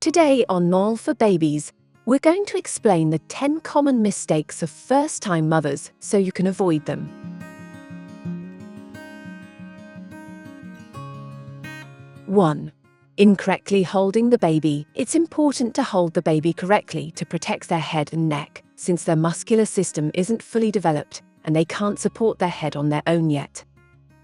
Today on AllForBabies, we're going to explain the 10 common mistakes of first-time mothers so you can avoid them. 1. Incorrectly holding the baby. It's important to hold the baby correctly to protect their head and neck, since their muscular system isn't fully developed and they can't support their head on their own yet.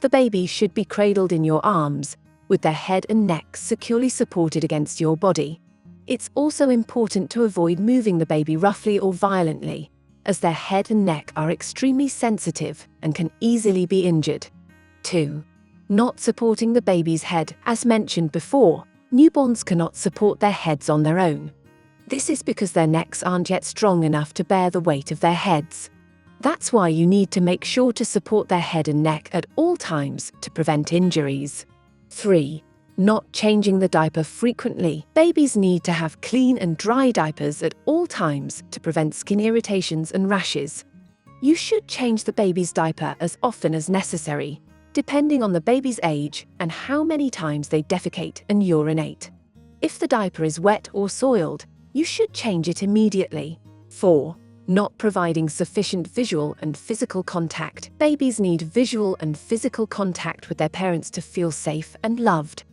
The baby should be cradled in your arms, with their head and neck securely supported against your body. It's also important to avoid moving the baby roughly or violently, as their head and neck are extremely sensitive and can easily be injured. 2. Not supporting the baby's head. As mentioned before, newborns cannot support their heads on their own. This is because their necks aren't yet strong enough to bear the weight of their heads. That's why you need to make sure to support their head and neck at all times to prevent injuries. 3. Not changing the diaper frequently. Babies need to have clean and dry diapers at all times to prevent skin irritations and rashes. You should change the baby's diaper as often as necessary, depending on the baby's age and how many times they defecate and urinate. If the diaper is wet or soiled, you should change it immediately. 4. Not providing sufficient visual and physical contact. Babies need visual and physical contact with their parents to feel safe and loved.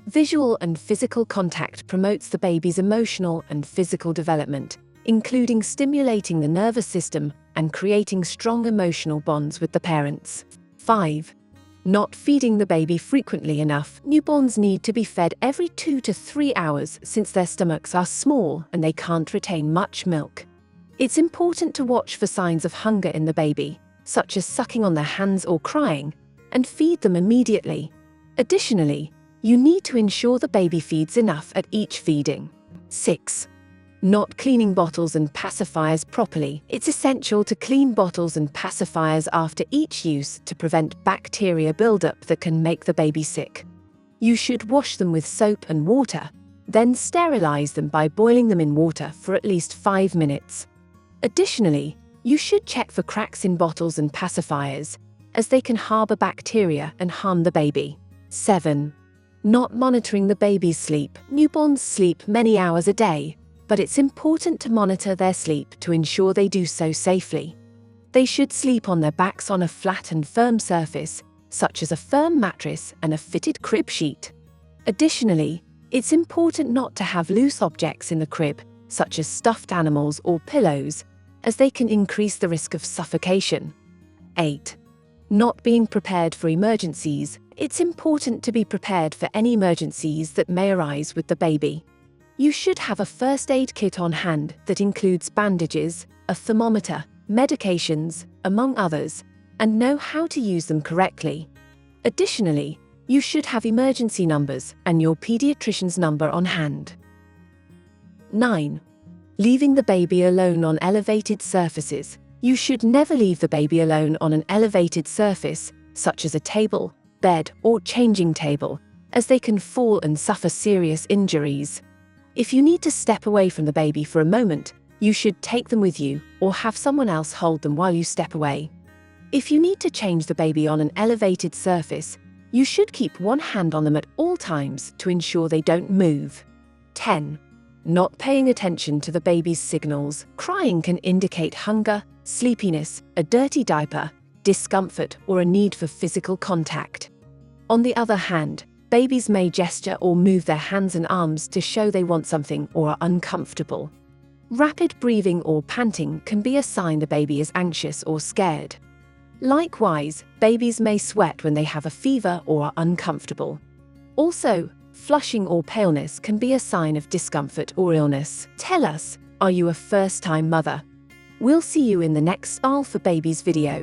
Visual and physical contact promotes the baby's emotional and physical development, including stimulating the nervous system and creating strong emotional bonds with the parents. 5. Not feeding the baby frequently enough. Newborns need to be fed every 2 to 3 hours since their stomachs are small and they can't retain much milk. It's important to watch for signs of hunger in the baby, such as sucking on their hands or crying, and feed them immediately. Additionally, you need to ensure the baby feeds enough at each feeding. 6. Not cleaning bottles and pacifiers properly. It's essential to clean bottles and pacifiers after each use to prevent bacteria buildup that can make the baby sick. You should wash them with soap and water, then sterilize them by boiling them in water for at least 5 minutes. Additionally, you should check for cracks in bottles and pacifiers, as they can harbor bacteria and harm the baby. 7. Not monitoring the baby's sleep. Newborns sleep many hours a day, but it's important to monitor their sleep to ensure they do so safely. They should sleep on their backs on a flat and firm surface, such as a firm mattress and a fitted crib sheet. Additionally, it's important not to have loose objects in the crib, such as stuffed animals or pillows, as they can increase the risk of suffocation. 8. Not being prepared for emergencies. It's important to be prepared for any emergencies that may arise with the baby. You should have a first aid kit on hand that includes bandages, a thermometer, medications, among others, and know how to use them correctly. Additionally, you should have emergency numbers and your pediatrician's number on hand. 9. Leaving the baby alone on elevated surfaces. You should never leave the baby alone on an elevated surface, such as a table, bed, or changing table, as they can fall and suffer serious injuries. If you need to step away from the baby for a moment, you should take them with you or have someone else hold them while you step away. If you need to change the baby on an elevated surface, you should keep one hand on them at all times to ensure they don't move. 10. Not paying attention to the baby's signals. Crying can indicate hunger, sleepiness, a dirty diaper, discomfort, or a need for physical contact. On the other hand, babies may gesture or move their hands and arms to show they want something or are uncomfortable. Rapid breathing or panting can be a sign the baby is anxious or scared. Likewise, babies may sweat when they have a fever or are uncomfortable. Also, flushing or paleness can be a sign of discomfort or illness. Tell us, are you a first-time mother? We'll see you in the next AllForBabies video.